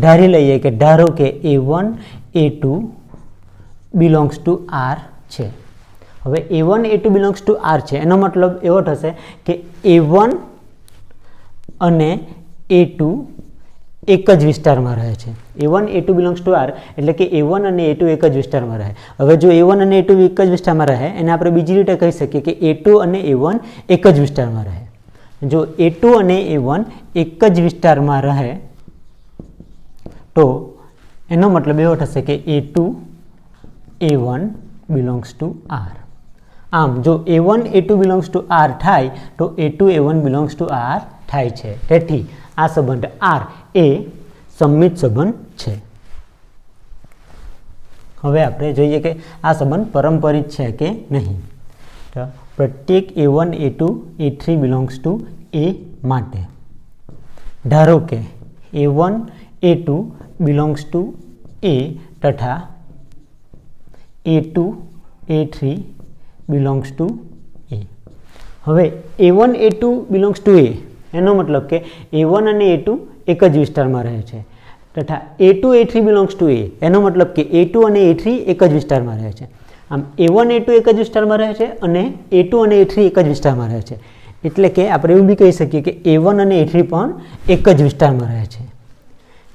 ધારી લઈએ કે ધારો કે A1 A2 belongs to R છે. હવે A1 A2 belongs to R છે, એનો મતલબ એવો થશે કે A1 અને A2 એક જ વિસ્તારમાં રહે છે. A1 A2 belongs to R એટલે કે A1 અને A2 એક જ વિસ્તારમાં રહે. હવે જો A1 અને A2 એક જ વિસ્તારમાં રહે એને આપણે બીજી રીતે કહી શકીએ કે A2 અને A1 એક જ વિસ્તારમાં રહે. જો A2 અને A1 એક જ વિસ્તારમાં રહે તો એનો મતલબ એવો થશે કે A2 A1 belongs to R. આમ જો A1 A2 belongs to R થાય તો A2 A1 belongs to R થાય છે. તેથી આ સંબંધ R એ સમમિત સંબંધ છે. હવે આપણે જોઈએ કે આ સંબંધ પારંપરિક છે કે નહીં. તો પ્રત્યેક A1 A2 A3 belongs to A માટે ધારો કે A1 A2 belongs to A તથા A2 A3 belongs to A. હવે A1 A2 belongs to A એનો મતલબ કે A1 અને A2 એક જ વિસ્તારમાં રહે છે તથા A2 A3 belongs to A એનો મતલબ કે A2 અને A3 એક જ વિસ્તારમાં રહે છે. આમ A1 A2 એક જ વિસ્તારમાં રહે છે અને A2 અને A3 એક જ વિસ્તારમાં રહે છે, એટલે કે આપણે એવું બી કહી શકીએ કે A1 અને A3 પણ એક જ વિસ્તારમાં રહે છે.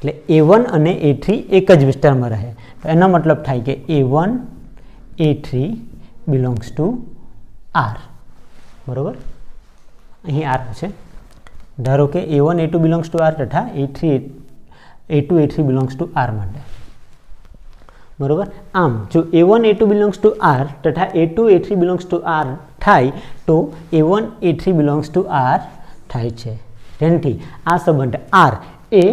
એટલે A1 અને A3 એક જ વિસ્તારમાં રહે, તો એનો મતલબ થાય કે A1 A3 belongs to R. બરાબર, અહીં R છે. ધારો કે A1 A2 belongs to R તથા A2 A3 belongs to R માટે. બરાબર, આમ જો A1 A2 belongs to R તથા A2 A3 belongs to R થાય તો A1 A3 belongs to R થાય છે. જેનાથી આ સંબંધ R એ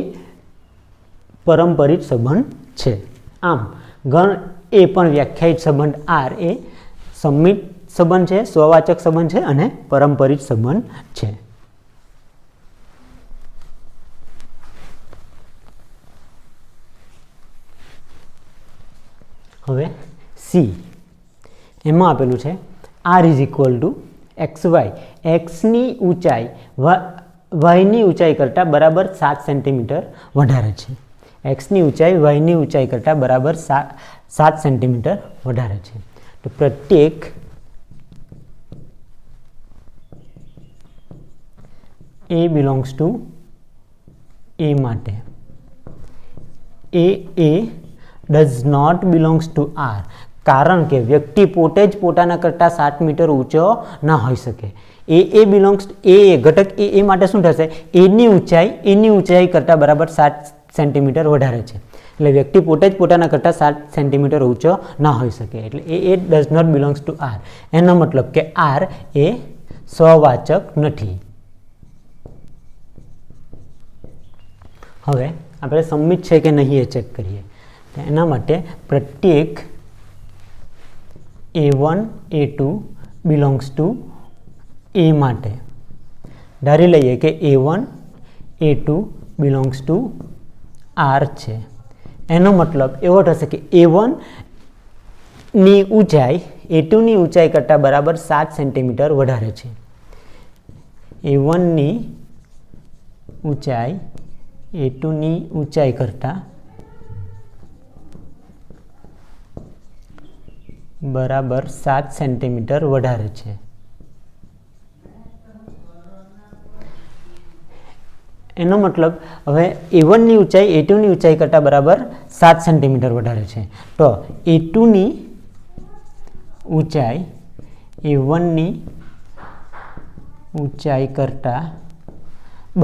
પરંપરિત સંબંધ છે. આમ ગણ એ પણ વ્યાખ્યાયિત સંબંધ R એ સંમિત સંબંધ છે, સ્વવાચક સંબંધ છે અને પરંપરિત સંબંધ છે. હવે સી એમાં આપેલું છે R is equal two XY, એક્સની ઊંચાઈ વાયની ઊંચાઈ કરતાં બરાબર 7 સેન્ટીમીટર વધારે છે. એક્સની ઊંચાઈ વાયની ઊંચાઈ કરતાં બરાબર 7 સેન્ટીમીટર વધારે છે. તો પ્રત્યેક A બિલોંગ્સ ટુ A માટે A does not belongs to R, કારણ કે વ્યક્તિ પોતે જ પોતાના કરતાં 7 મીટર ઊંચો ના હોઈ શકે. એ બિલોંગ્સ ઘટક એ માટે શું થશે? એની ઊંચાઈ કરતાં બરાબર 7 સેન્ટીમીટર વધારે છે, એટલે વ્યક્તિ પોતે જ પોતાના કરતાં 7 સેન્ટીમીટર ઊંચો ના હોઈ શકે, એટલે એ does not belongs to R. એનો મતલબ કે R એ સ્વવાચક નથી. હવે આપણે સંમિત છે કે નહીં એ ચેક કરીએ. એના માટે પ્રત્યેક A1 A2 belongs to A માટે ધારી લઈએ કે A1 A2 belongs to R છે. એનો મતલબ એવો થશે કે A1 ની ઊંચાઈ A2 ની ઊંચાઈ કરતાં બરાબર 7 સેન્ટીમીટર વધારે છે. A1 ની ઊંચાઈ A2 ની ઊંચાઈ કરતાં બરાબર 7 સેન્ટીમીટર વધારે છે. એનો મતલબ હવે A1 ની ઊંચાઈ A2 ની ઊંચાઈ કરતાં બરાબર 7 સેન્ટીમીટર વધારે છે, તો A2 ની ઊંચાઈ A1 ની ઊંચાઈ કરતાં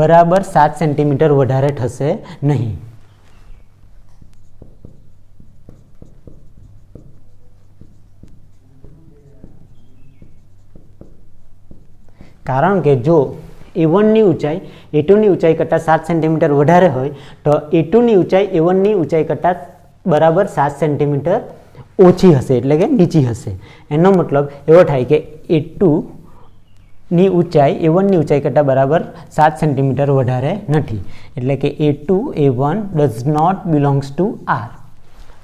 બરાબર 7 સેન્ટીમીટર વધારે થશે નહીં. કારણ કે જો A1 ની ઊંચાઈ A2 ની ઊંચાઈ કરતાં 7 સેન્ટીમીટર વધારે હોય તો A2 ની ઊંચાઈ A1 ની ઊંચાઈ કરતાં બરાબર 7 સેન્ટીમીટર ઓછી હશે, એટલે કે નીચી હશે. એનો મતલબ એવો થાય કે A2 ની ઊંચાઈ A1 ની ઊંચાઈ કરતાં બરાબર 7 સેન્ટીમીટર વધારે નથી, એટલે કે A2 A1 does not belongs to R.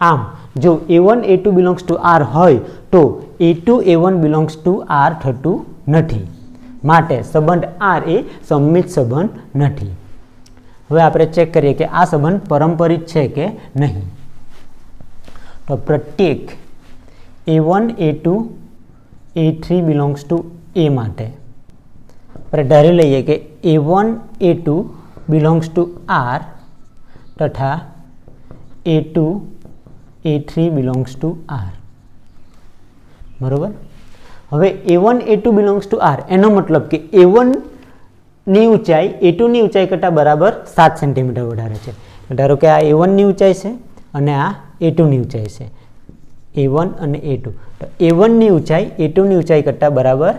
આમ જો A1 A2 belongs to R હોય તો A2 A1 belongs to R થતું નથી, માટે સંબંધ R એ સંમિત સંબંધ નથી. હવે આપણે ચેક કરીએ કે આ સંબંધ પરંપરિત છે કે નહીં. તો પ્રત્યેક A1 A2 A3 belongs to A માટે આપણે ધારી લઈએ કે A1 A2 belongs to R તથા A2 A3 belongs to R. બરાબર, હવે A1 A2 belongs to R એનો મતલબ કે A1 ની ઊંચાઈ A2 ની ઊંચાઈ કરતાં બરાબર 7 સેન્ટીમીટર વધારે છે. ધારો કે આ A1 ની ઊંચાઈ છે અને આ A2 ની ઊંચાઈ છે, A1 અને A2. તો A1 ની ઊંચાઈ A2 ની ઊંચાઈ કરતાં બરાબર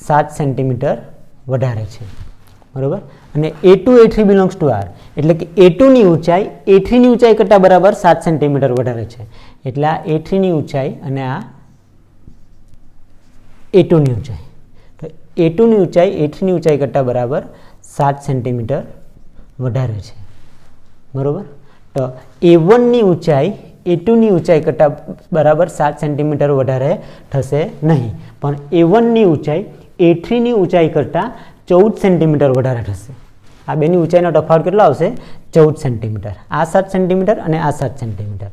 7 સેન્ટીમીટર વધારે છે. બરાબર, અને A2 A3 belongs to R એટલે કે A2 ની ઊંચાઈ A3 ની ઊંચાઈ કરતાં બરાબર 7 સેન્ટીમીટર વધારે છે, એટલે આ A3 ની ઊંચાઈ અને આ A2 ની ઊંચાઈ. તો A2 ની ઊંચાઈ A3 ની ઊંચાઈ કરતાં બરાબર 7 સેન્ટીમીટર વધારે છે. બરાબર, તો A1 ની ઊંચાઈ A2 ની ઊંચાઈ કરતાં બરાબર 7 સેન્ટીમીટર વધારે થશે નહીં, પણ A1 ની ઊંચાઈ A3 ની ઊંચાઈ કરતાં 14 સેન્ટીમીટર વધારે થશે. આ બેની ઊંચાઈનો તફાવત કેટલો આવશે? 14 સેન્ટીમીટર. આ 7 સેન્ટીમીટર અને આ 7 સેન્ટીમીટર.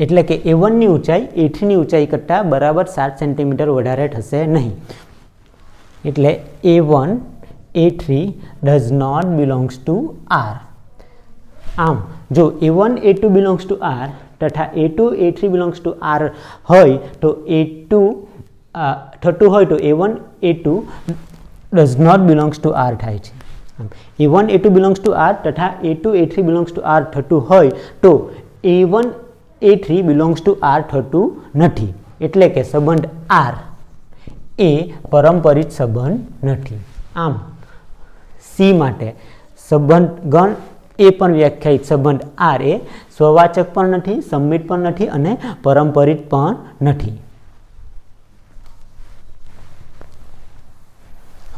એટલે કે A1 ની ઊંચાઈ A3 ની ઊંચાઈ કરતાં બરાબર 7 સેન્ટીમીટર વધારે થશે નહીં. એટલે A1 A3 does not belongs to R. આમ જો A1 A2 belongs to R તથા A2 A3 belongs to R હોય તો A2 થતું હોય તો A1 A2 does not belongs to R થાય છે. A1 A2 belongs to R તથા A2 A3 belongs to R થતું હોય તો A1 A3 belongs to R થતું નથી. એટલે કે સંબંધ R એ પરંપરિત સંબંધ નથી. આમ સી માટે સંબંધ ગણ એ પણ વ્યાખ્યાયિત સંબંધ R એ સ્વવાચક પણ નથી, સંમિત પણ નથી અને પરંપરિત પણ નથી.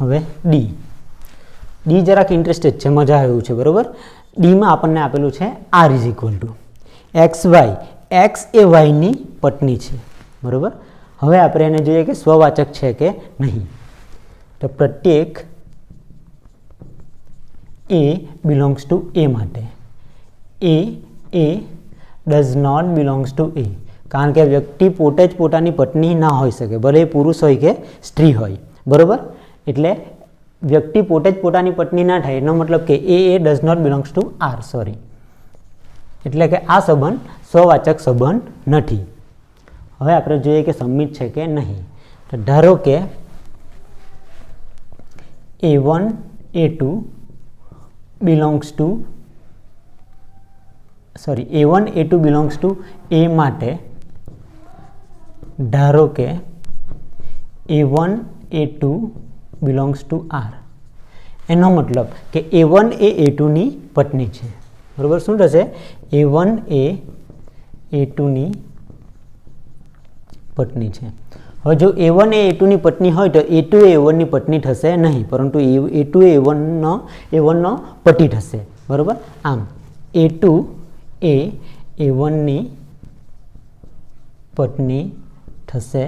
હવે ડી જરાક ઇન્ટરેસ્ટેડ છે, મજા આવે એવું છે, બરોબર. ડીમાં આપણને આપેલું છે R is equal to x y. X એ વાયની પત્ની છે, બરોબર. હવે આપણે એને જોઈએ કે સ્વવાચક છે કે નહીં. તો પ્રત્યેક A belongs to A માટે A does not belongs to A, કારણ કે વ્યક્તિ પોતે જ પોતાની પત્ની ના હોઈ શકે, ભલે એ પુરુષ હોય કે સ્ત્રી હોય, બરોબર. એટલે વ્યક્તિ પોતે જ પોતાની પત્ની ના થાય એનો મતલબ કે A does not belongs to R, sorry. એટલે કે આ સંબંધ સ્વવાચક સંબંધ નથી. હવે આપણે જોઈએ કે સંમિત છે કે નહીં. તો ધારો કે A1 A2 belongs to A1 A2 belongs to A માટે ધારો કે A1 A2 belongs to R. એનો મતલબ કે A1 એ A2 ની પત્ની છે, બરોબર. શું થશે? A1 એ A2 ની પત્ની છે. હવે જો A1 એ A2 ની પત્ની હોય તો A2 એ A1 ની પત્ની થશે નહીં, પરંતુ A2 એ A1 નો પતિ થશે, બરોબર. આમ A2 એ A1 ની પત્ની થશે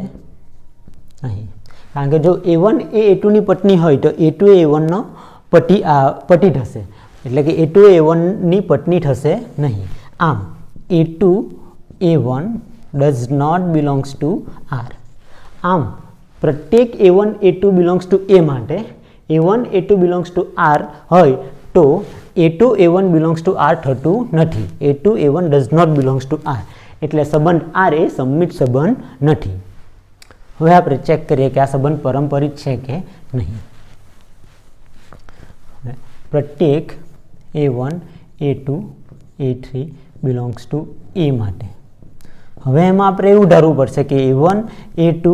નહીં, કારણ કે જો A1 એ A2 ની પત્ની હોય તો A2 એ A1 નો પતિ થશે, એટલે કે A2 એ A1 ની પત્ની થશે નહીં. આમ A2 A1 does not belongs to R. આમ પ્રત્યેક A1 A2 belongs to A માટે A1 A2 belongs to R હોય તો A2 A1 belongs to R થતું નથી. A2 A1 does not belongs to R. એટલે સંબંધ R એ સંમિત સંબંધ નથી. હવે આપણે ચેક કરીએ કે આ સંબંધ પરંપરિત છે કે નહીં. પ્રત્યેક A1 A2 A3 belongs to A માટે હવે એમાં આપણે એવું ધારવું પડશે કે A1 A2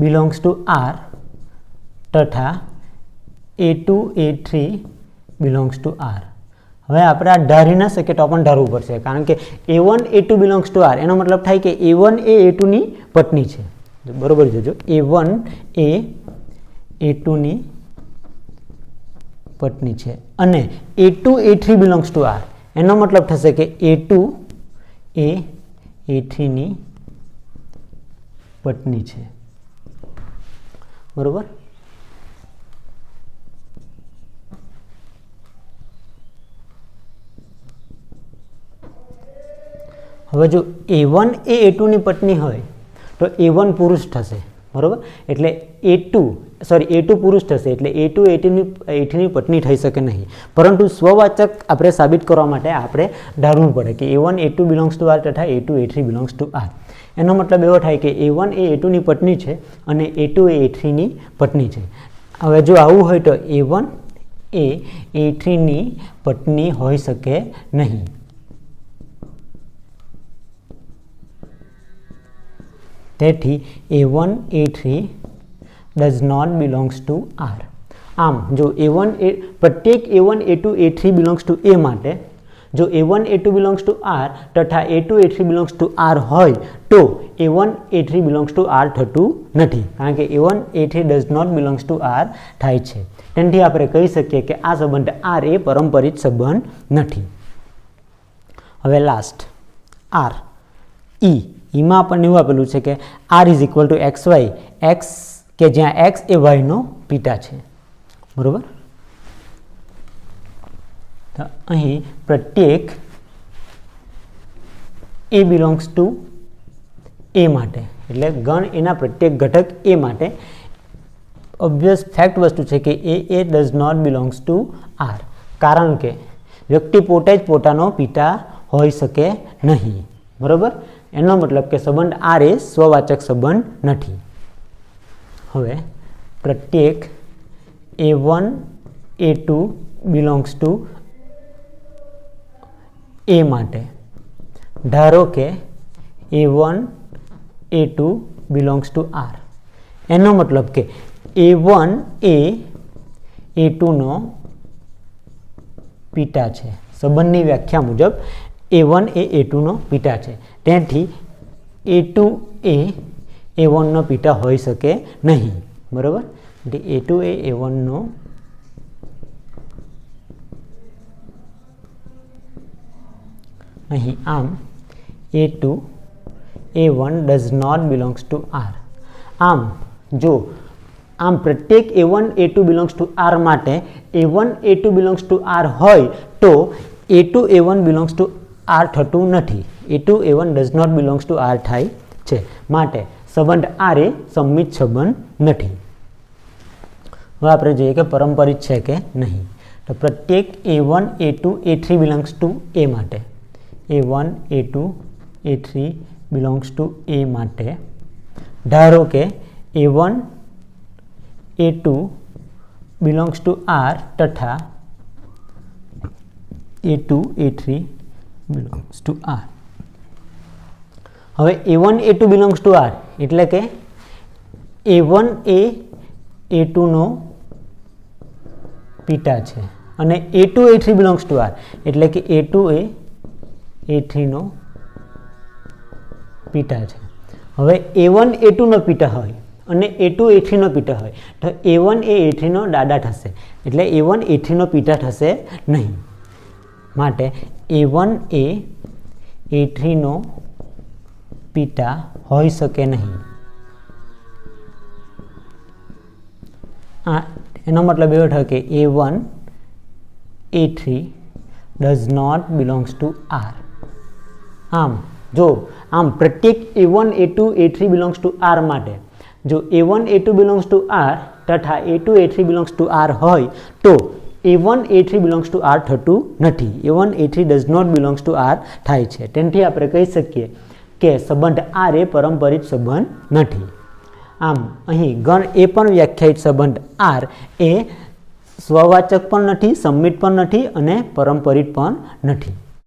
belongs to R તથા A2 A3 belongs to R. હવે આપણે આ ધારી ના શકીએ તો પણ ધારવું પડશે, કારણ કે A1 A2 belongs to R એનો મતલબ થાય કે A1 એ A2 ની પત્ની છે, બરોબર. જોજો A1 એ A2 ની પત્ની છે અને A2 A3 belongs to R એનો મતલબ થશે કે A2 એ A3 ની પત્ની છે, બરોબર. હવે જો A1 એ A2 ની પત્ની હોય તો A1 પુરુષ થશે, બરોબર. એટલે A2 પુરુષ થશે, એટલે A2 A3 ની પત્ની થઈ શકે નહીં. પરંતુ સ્વવાચક આપણે સાબિત કરવા માટે આપણે ધારવું પડે કે A1 A2 belongs to R તથા A2 A3 belongs to R. એનો મતલબ એવો થાય કે A1 એ A2 ની પત્ની છે અને A2 એ A3 ની પત્ની છે. હવે જો આવું હોય તો A1 એ A3 ની પત્ની હોઈ શકે નહીં. તેથી A1 A3 does not belongs to R. આમ જો પ્રત્યેક A1 A2 A3 belongs to A માટે જો A1 A2 belongs to R તથા A2 A3 belongs to R હોય તો A1 A3 belongs to R થતું નથી, કારણ કે A1 A3 does not belongs to R થાય છે. તેથી આપણે કહી શકીએ કે આ સંબંધ R એ પરંપરિત સંબંધ નથી. હવે લાસ્ટ R ઈમાં આપણને એવું આપેલું છે કે R is equal to x y, x કે જ્યાં એક્સ એ વાયનો પિતા છે, બરોબર. તો અહીં પ્રત્યેક એ બિલોંગ્સ ટુ એ માટે, એટલે ગણ એના પ્રત્યેક ઘટક એ માટે ઓબ્વિયસ ફેક્ટ વસ્તુ છે કે એ does not belongs to R, કારણ કે વ્યક્તિ પોતે જ પોતાનો પિતા હોઈ શકે નહીં. બરાબર, એનો મતલબ કે સંબંધ આર એ સ્વવાચક સંબંધ નથી. હવે પ્રત્યેક A1 A2 બિલોંગ્સ ટુ એ માટે ધારો કે A1 A2 belongs to R, એનો મતલબ કે A1 એ A2 નો પિતા છે. સંબંધની વ્યાખ્યા મુજબ A1 એ A2 નો પિતા છે, તેથી A2 એ A1 નો પિતા હોઈ શકે નહીં. બરાબર, એટલે A2 એ A1 નો નહીં. આમ A2 A1 does not belongs to R. આમ જો આમ પ્રત્યેક A1 A2 belongs to R માટે A1 A2 belongs to R હોય તો A2 A1 belongs to R થતું નથી. A2 A1 does not belongs to R થાય છે, માટે સંબંધ R એ સંમિત સંબંધ નથી. હવે આપણે જોઈએ કે પરંપરિત છે કે નહીં. તો પ્રત્યેક A1 A2 A3 belongs to A માટે A1 A2 A3 belongs to A માટે ધારો કે A1 A2 belongs to R તથા A2 A3 belongs to R. હવે A1 A2 belongs to R એટલે કે A1 એ A2 નો પિતા છે અને A2 A3 belongs to R એટલે કે A2 એ A3 નો પિતા છે. હવે A1 A2 નો પિતા હોય અને A2 A3 નો પિતા હોય તો A1 એ A3 નો દાદા થશે, એટલે A1 A3 નો પિતા થશે નહીં. માટે A1 એ A3 નો પિતા હોઈ શકે નહીં. એનો મતલબ એવો થયો કે A1 A3 does not belongs to R. આમ જો આમ પ્રત્યેક A1 A2 A3 belongs to R માટે જો A1 A2 belongs to R તથા A2 A3 belongs to R હોય તો A1 A3 belongs to R થતું નથી. A1 A3 does not belongs to R થાય છે. તેથી આપણે કહી શકીએ કે સંબંધ R એ પરંપરિત સંબંધ નથી. આમ અહીં ગણ એ પણ વ્યાખ્યાયિત સંબંધ R એ સ્વવાચક પણ નથી, સંમિત પણ નથી અને પરંપરિત પણ નથી.